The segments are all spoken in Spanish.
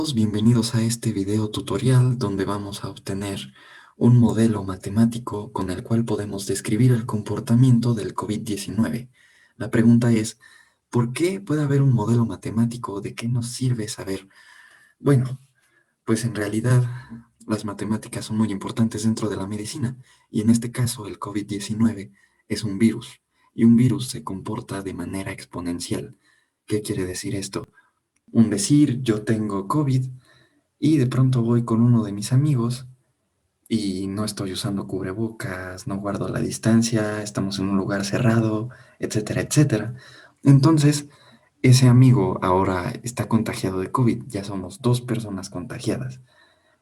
Bienvenidos a este video tutorial donde vamos a obtener un modelo matemático con el cual podemos describir el comportamiento del COVID-19. La pregunta es, ¿por qué puede haber un modelo matemático? ¿De qué nos sirve saber? Bueno, pues en realidad las matemáticas son muy importantes dentro de la medicina y en este caso el COVID-19 es un virus y un virus se comporta de manera exponencial. ¿Qué quiere decir esto? Un decir, yo tengo COVID y de pronto voy con uno de mis amigos y no estoy usando cubrebocas, no guardo la distancia, estamos en un lugar cerrado, etcétera, etcétera. Entonces, ese amigo ahora está contagiado de COVID, ya somos dos personas contagiadas.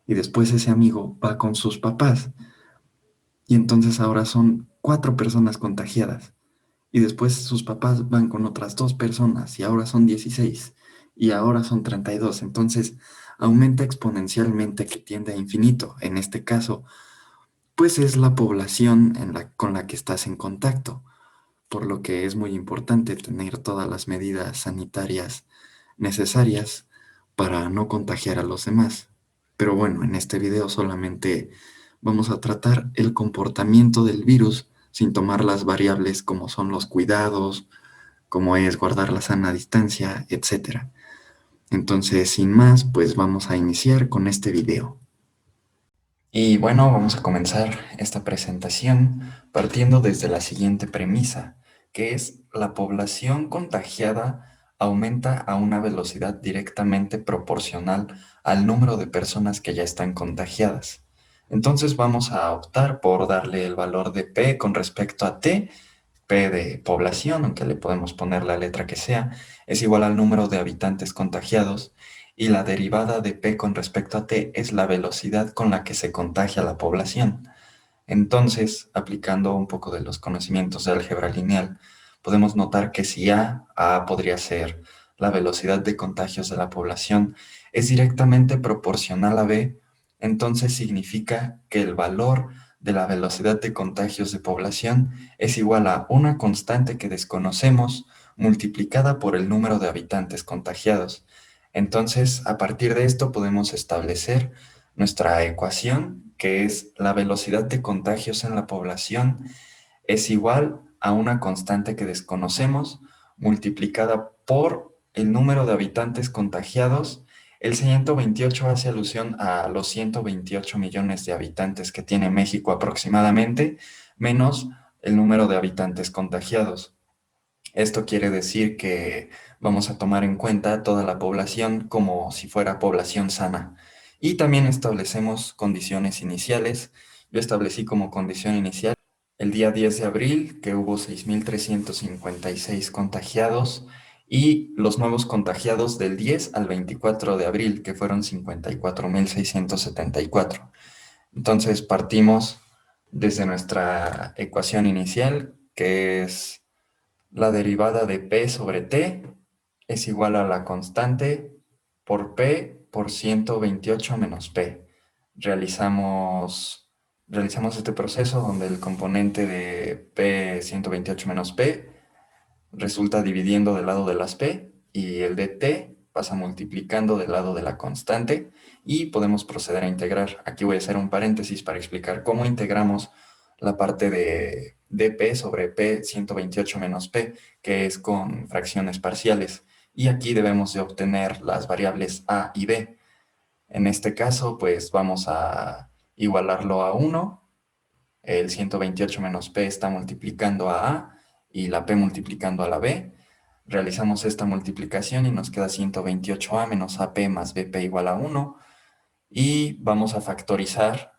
Y después ese amigo va con sus papás y entonces ahora son cuatro personas contagiadas. Y después sus papás van con otras dos personas y ahora son 16 y ahora son 32. Entonces aumenta exponencialmente que tiende a infinito. En este caso, pues es la población con la que estás en contacto, por lo que es muy importante tener todas las medidas sanitarias necesarias para no contagiar a los demás. Pero bueno, en este video solamente vamos a tratar el comportamiento del virus sin tomar las variables como son los cuidados, como es guardar la sana distancia, etcétera. Entonces, sin más, pues vamos a iniciar con este video. Y bueno, vamos a comenzar esta presentación partiendo desde la siguiente premisa, que es la población contagiada aumenta a una velocidad directamente proporcional al número de personas que ya están contagiadas. Entonces vamos a optar por darle el valor de P con respecto a T. P de población, aunque le podemos poner la letra que sea, es igual al número de habitantes contagiados y la derivada de P con respecto a T es la velocidad con la que se contagia la población. Entonces, aplicando un poco de los conocimientos de álgebra lineal, podemos notar que si A podría ser la velocidad de contagios de la población, es directamente proporcional a B, entonces significa que el valor de la velocidad de contagios de población es igual a una constante que desconocemos multiplicada por el número de habitantes contagiados. Entonces, a partir de esto podemos establecer nuestra ecuación, que es la velocidad de contagios en la población, es igual a una constante que desconocemos multiplicada por el número de habitantes contagiados. El 128 hace alusión a los 128 millones de habitantes que tiene México aproximadamente, menos el número de habitantes contagiados. Esto quiere decir que vamos a tomar en cuenta toda la población como si fuera población sana. Y también establecemos condiciones iniciales. Yo establecí como condición inicial el día 10 de abril, que hubo 6.356 contagiados, y los nuevos contagiados del 10 al 24 de abril, que fueron 54.674. Entonces partimos desde nuestra ecuación inicial, que es la derivada de P sobre T es igual a la constante por P por 128 menos P. Realizamos este proceso donde el componente de P 128 menos P resulta dividiendo del lado de las P y el de T pasa multiplicando del lado de la constante y podemos proceder a integrar. Aquí voy a hacer un paréntesis para explicar cómo integramos la parte de dp sobre P 128 menos P, que es con fracciones parciales. Y aquí debemos de obtener las variables A y B. En este caso, pues vamos a igualarlo a 1. El 128 menos P está multiplicando a A y la P multiplicando a la B. Realizamos esta multiplicación y nos queda 128A menos AP más BP igual a 1. Y vamos a factorizar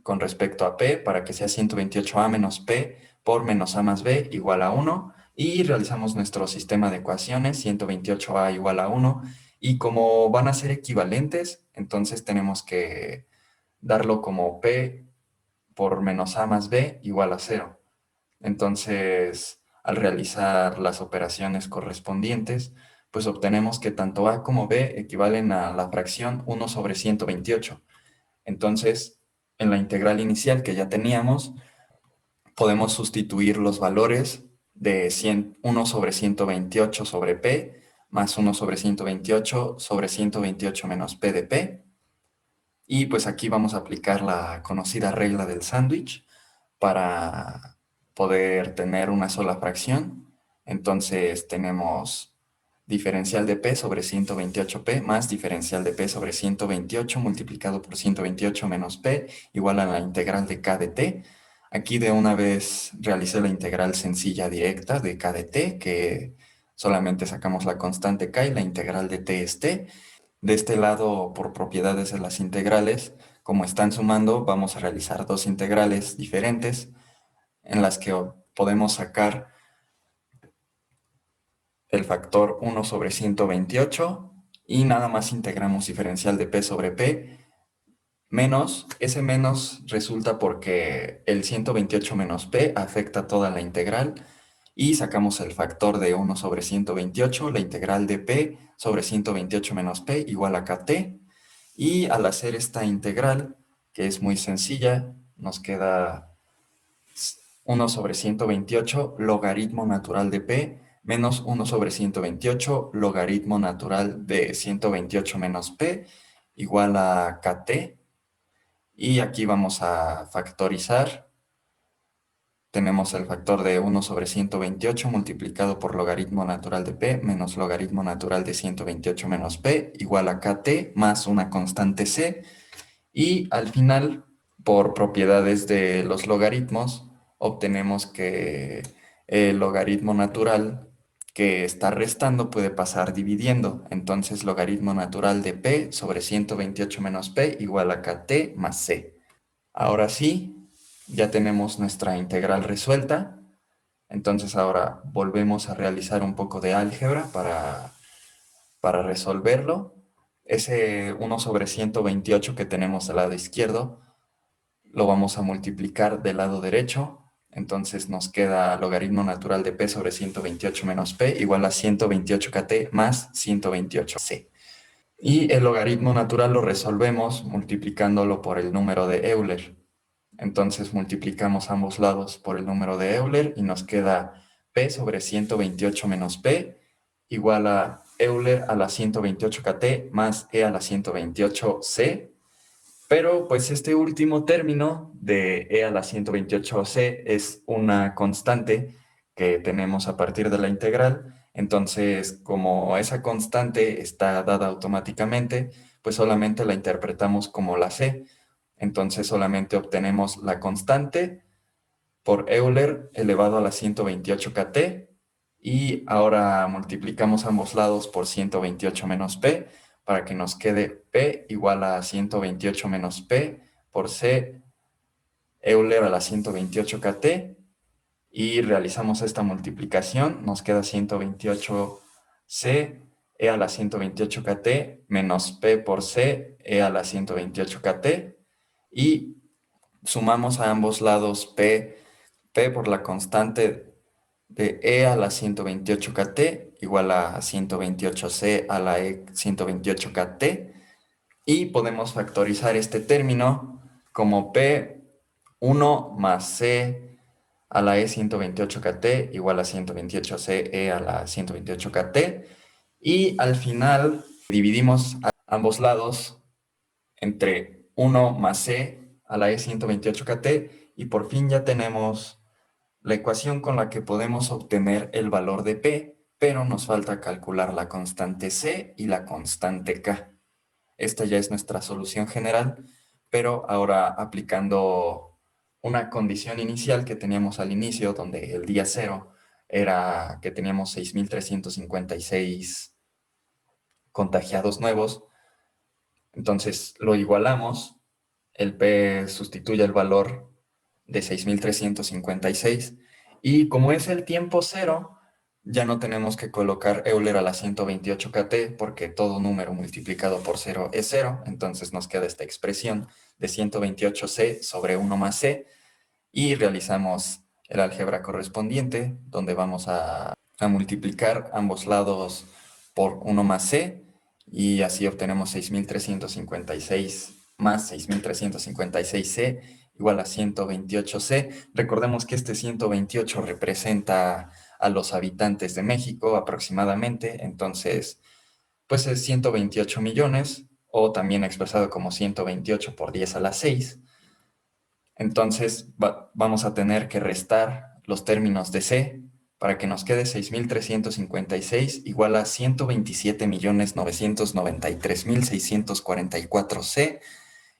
con respecto a P para que sea 128A menos P por menos A más B igual a 1. Y realizamos nuestro sistema de ecuaciones, 128A igual a 1. Y como van a ser equivalentes, entonces tenemos que darlo como P por menos A más B igual a 0. Entonces, al realizar las operaciones correspondientes, pues obtenemos que tanto A como B equivalen a la fracción 1 sobre 128. Entonces, en la integral inicial que ya teníamos, podemos sustituir los valores de 100 1 sobre 128 sobre P más 1 sobre 128 sobre 128 menos P de P. Y pues aquí vamos a aplicar la conocida regla del sándwich para poder tener una sola fracción. Entonces tenemos diferencial de P sobre 128P más diferencial de P sobre 128 multiplicado por 128 menos P igual a la integral de K de T. Aquí de una vez realicé la integral sencilla directa de K de T, que solamente sacamos la constante K y la integral de T es T. De este lado, por propiedades de las integrales, como están sumando, vamos a realizar dos integrales diferentes en las que podemos sacar el factor 1 sobre 128 y nada más integramos diferencial de P sobre P menos, ese menos resulta porque el 128 menos P afecta toda la integral y sacamos el factor de 1 sobre 128, la integral de P sobre 128 menos P igual a KT. Y al hacer esta integral, que es muy sencilla, nos queda 1 sobre 128 logaritmo natural de P menos 1 sobre 128 logaritmo natural de 128 menos P igual a KT. Y aquí vamos a factorizar. Tenemos el factor de 1 sobre 128 multiplicado por logaritmo natural de P menos logaritmo natural de 128 menos P igual a KT más una constante C. Y al final, por propiedades de los logaritmos, obtenemos que el logaritmo natural que está restando puede pasar dividiendo. Entonces, logaritmo natural de P sobre 128 menos P igual a KT más C. Ahora sí, ya tenemos nuestra integral resuelta. Entonces ahora volvemos a realizar un poco de álgebra para resolverlo. Ese 1 sobre 128 que tenemos al lado izquierdo lo vamos a multiplicar del lado derecho. Entonces nos queda logaritmo natural de P sobre 128 menos P igual a 128KT más 128C. Y el logaritmo natural lo resolvemos multiplicándolo por el número de Euler. Entonces multiplicamos ambos lados por el número de Euler y nos queda P sobre 128 menos P igual a Euler a la 128KT más E a la 128C. Pero pues este último término de E a la 128C es una constante que tenemos a partir de la integral. Entonces, como esa constante está dada automáticamente, pues solamente la interpretamos como la C. Entonces solamente obtenemos la constante por Euler elevado a la 128KT y ahora multiplicamos ambos lados por 128 menos P para que nos quede P igual a 128 menos P por C Euler a la 128KT y realizamos esta multiplicación, nos queda 128C E a la 128KT menos P por C E a la 128KT y sumamos a ambos lados P por la constante de E a la 128KT igual a 128C a la E 128KT y podemos factorizar este término como P1 más C a la E 128KT igual a 128C E a la 128KT y al final dividimos a ambos lados entre 1 más C a la E 128KT y por fin ya tenemos la ecuación con la que podemos obtener el valor de P, pero nos falta calcular la constante C y la constante K. Esta ya es nuestra solución general, pero ahora aplicando una condición inicial que teníamos al inicio, donde el día cero era que teníamos 6.356 contagiados nuevos, entonces lo igualamos, el P sustituye el valor de 6.356 y como es el tiempo cero, ya no tenemos que colocar Euler a la 128KT porque todo número multiplicado por cero es cero, entonces nos queda esta expresión de 128C sobre 1 más C y realizamos el álgebra correspondiente donde vamos a multiplicar ambos lados por 1 más C y así obtenemos 6.356 más 6.356C igual a 128C. Recordemos que este 128 representa a los habitantes de México aproximadamente. Entonces, pues es 128 millones, o también expresado como 128 por 10 a la 6. Entonces vamos a tener que restar los términos de C para que nos quede 6.356 igual a 127.993.644 C,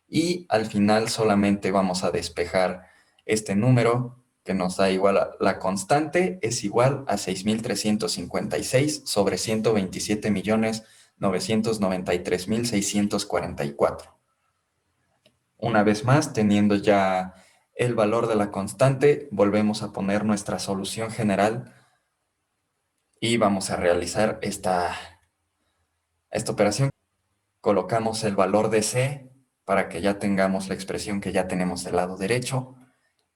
y al final solamente vamos a despejar este número que nos da igual a la constante es igual a 6.356 sobre 127.993.644. Una vez más, teniendo ya el valor de la constante, volvemos a poner nuestra solución general y vamos a realizar esta operación. Colocamos el valor de C para que ya tengamos la expresión que ya tenemos del lado derecho.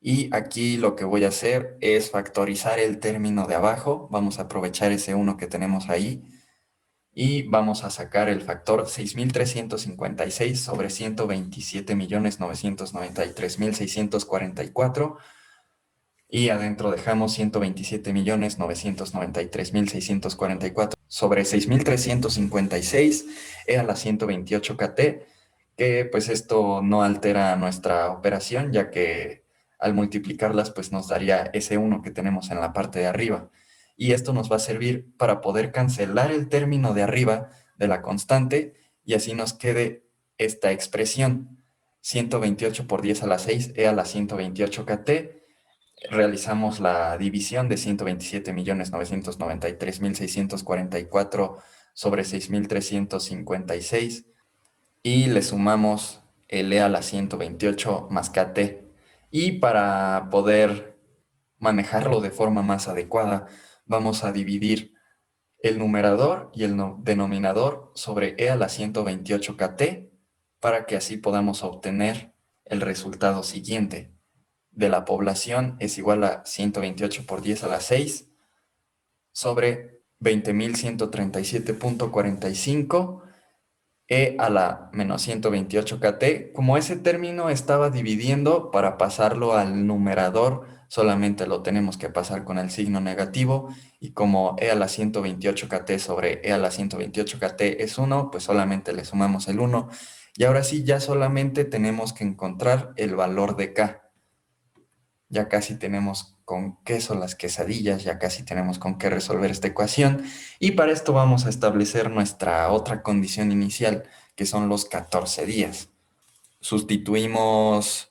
Y aquí lo que voy a hacer es factorizar el término de abajo. Vamos a aprovechar ese 1 que tenemos ahí y vamos a sacar el factor 6.356 sobre 127.993.644, y adentro dejamos 127.993.644 sobre 6.356 e a la 128 kt, que pues esto no altera nuestra operación, ya que al multiplicarlas pues nos daría ese 1 que tenemos en la parte de arriba. Y esto nos va a servir para poder cancelar el término de arriba de la constante, y así nos quede esta expresión: 128 por 10 a la 6 e a la 128 kt. Realizamos la división de 127.993.644 sobre 6.356 y le sumamos el e a la 128 más kt. Y para poder manejarlo de forma más adecuada, vamos a dividir el numerador y el denominador sobre e a la 128 kt para que así podamos obtener el resultado siguiente: de la población es igual a 128 por 10 a la 6 sobre 20.137.45 e a la menos 128 kt. Como ese término estaba dividiendo, para pasarlo al numerador solamente lo tenemos que pasar con el signo negativo, y como e a la 128 kt sobre e a la 128 kt es 1, pues solamente le sumamos el 1. Y ahora sí, ya solamente tenemos que encontrar el valor de k. Ya casi tenemos con qué son las quesadillas, ya casi tenemos con qué resolver esta ecuación. Y para esto vamos a establecer nuestra otra condición inicial, que son los 14 días. Sustituimos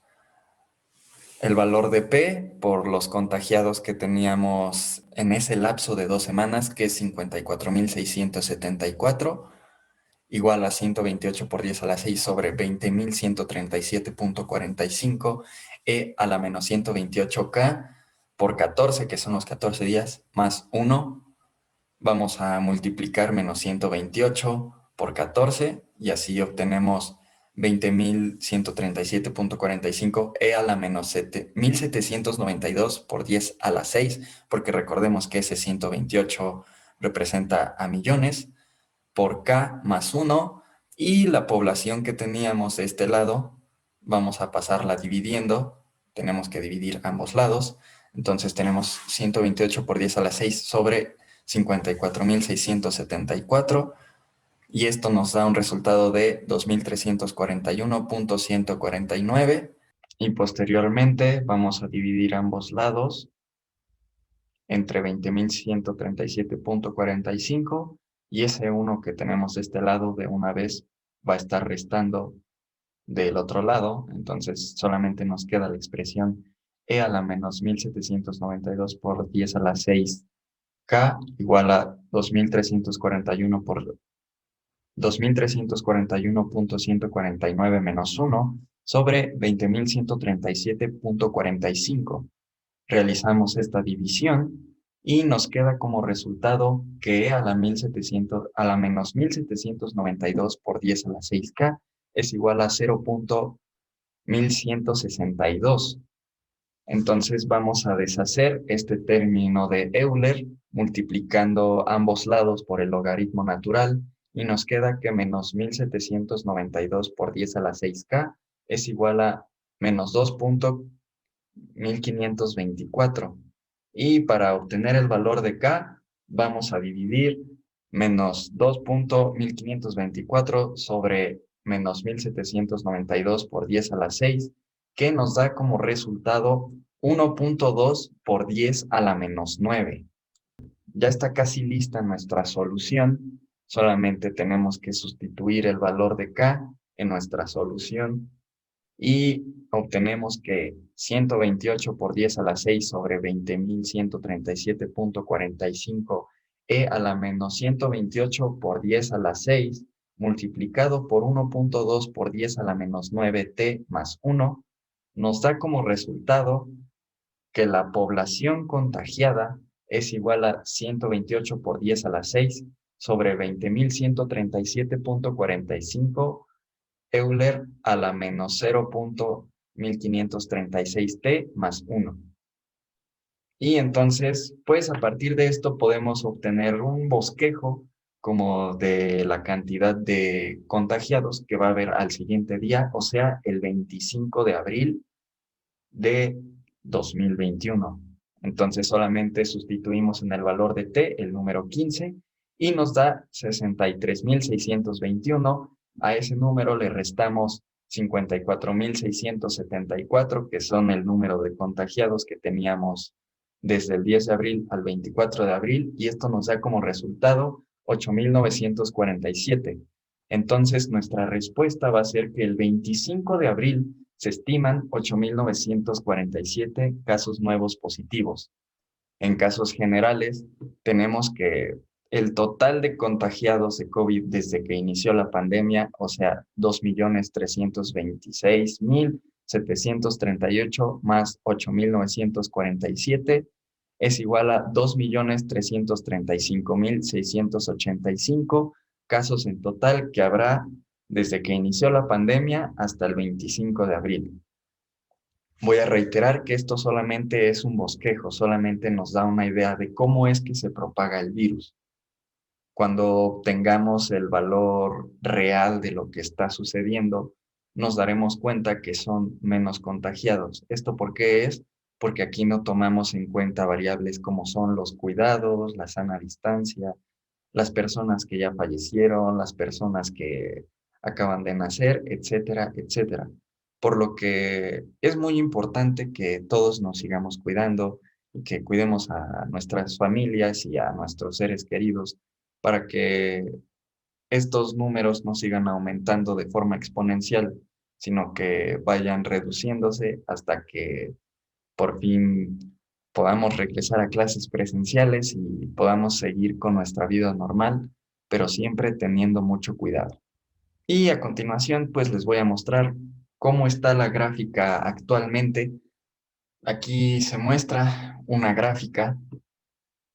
el valor de P por los contagiados que teníamos en ese lapso de 2 semanas, que es 54.674, igual a 128 por 10 a la 6 sobre 20.137.45 e a la menos 128k por 14, que son los 14 días, más 1. Vamos a multiplicar menos 128 por 14 y así obtenemos 20.137.45 e a la menos 1.792 por 10 a la 6, porque recordemos que ese 128 representa a millones, por k más 1, y la población que teníamos de este lado vamos a pasarla dividiendo. Tenemos que dividir ambos lados. Entonces tenemos 128 por 10 a la 6 sobre 54.674, y esto nos da un resultado de 2.341.149, y posteriormente vamos a dividir ambos lados entre 20.137.45, y ese 1 que tenemos de este lado de una vez va a estar restando del otro lado. Entonces solamente nos queda la expresión e a la menos 1.792 por 10 a la 6 k igual a 2.341 por 2.341.149 menos 1 sobre 20.137.45. Realizamos esta división y nos queda como resultado que a la menos 1.792 por 10 a la 6k es igual a 0.1162. Entonces vamos a deshacer este término de Euler multiplicando ambos lados por el logaritmo natural, y nos queda que menos 1.792 por 10 a la 6k es igual a menos 2.1524. Y para obtener el valor de K, vamos a dividir menos 2.1524 sobre menos 1.792 por 10 a la 6, que nos da como resultado 1.2 por 10 a la menos 9. Ya está casi lista nuestra solución, solamente tenemos que sustituir el valor de K en nuestra solución y obtenemos que 128 por 10 a la 6 sobre 20.137.45 e a la menos 128 por 10 a la 6 multiplicado por 1.2 por 10 a la menos 9t más 1 nos da como resultado que la población contagiada es igual a 128 por 10 a la 6 sobre 20.137.45 Euler a la menos 0.1536t más 1. Y entonces, pues a partir de esto podemos obtener un bosquejo como de la cantidad de contagiados que va a haber al siguiente día, o sea, el 25 de abril de 2021. Entonces solamente sustituimos en el valor de t el número 15 y nos da 63.621. A ese número le restamos 54.674, que son el número de contagiados que teníamos desde el 10 de abril al 24 de abril, y esto nos da como resultado 8.947. Entonces, nuestra respuesta va a ser que el 25 de abril se estiman 8.947 casos nuevos positivos. En casos generales, tenemos que el total de contagiados de COVID desde que inició la pandemia, o sea, 2.326.738 más 8.947, es igual a 2.335.685 casos en total que habrá desde que inició la pandemia hasta el 25 de abril. Voy a reiterar que esto solamente es un bosquejo, solamente nos da una idea de cómo es que se propaga el virus. Cuando obtengamos el valor real de lo que está sucediendo, nos daremos cuenta que son menos contagiados. ¿Esto por qué es? Porque aquí no tomamos en cuenta variables como son los cuidados, la sana distancia, las personas que ya fallecieron, las personas que acaban de nacer, etcétera, etcétera. Por lo que es muy importante que todos nos sigamos cuidando y que cuidemos a nuestras familias y a nuestros seres queridos para que estos números no sigan aumentando de forma exponencial, sino que vayan reduciéndose hasta que por fin podamos regresar a clases presenciales y podamos seguir con nuestra vida normal, pero siempre teniendo mucho cuidado. Y a continuación, pues les voy a mostrar cómo está la gráfica actualmente. Aquí se muestra una gráfica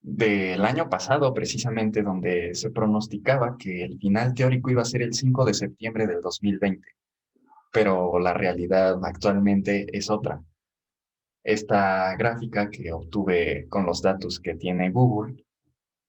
del año pasado, precisamente, donde se pronosticaba que el final teórico iba a ser el 5 de septiembre del 2020, pero la realidad actualmente es otra. Esta gráfica que obtuve con los datos que tiene Google,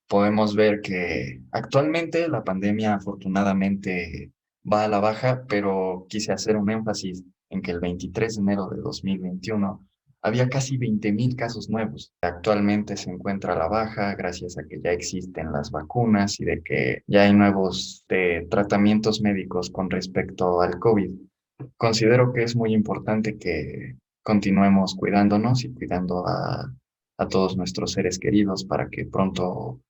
podemos ver que actualmente la pandemia afortunadamente va a la baja, pero quise hacer un énfasis en que el 23 de enero de 2021 había casi 20.000 casos nuevos. Actualmente se encuentra a la baja gracias a que ya existen las vacunas y de que ya hay nuevos tratamientos médicos con respecto al COVID. Considero que es muy importante que continuemos cuidándonos y cuidando a todos nuestros seres queridos para que pronto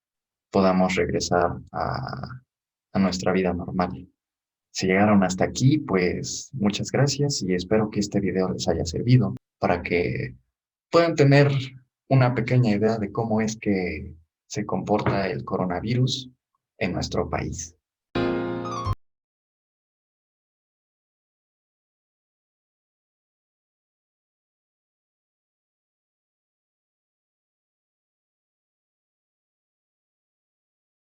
podamos regresar a nuestra vida normal. Si llegaron hasta aquí, pues muchas gracias y espero que este video les haya servido para que puedan tener una pequeña idea de cómo es que se comporta el coronavirus en nuestro país.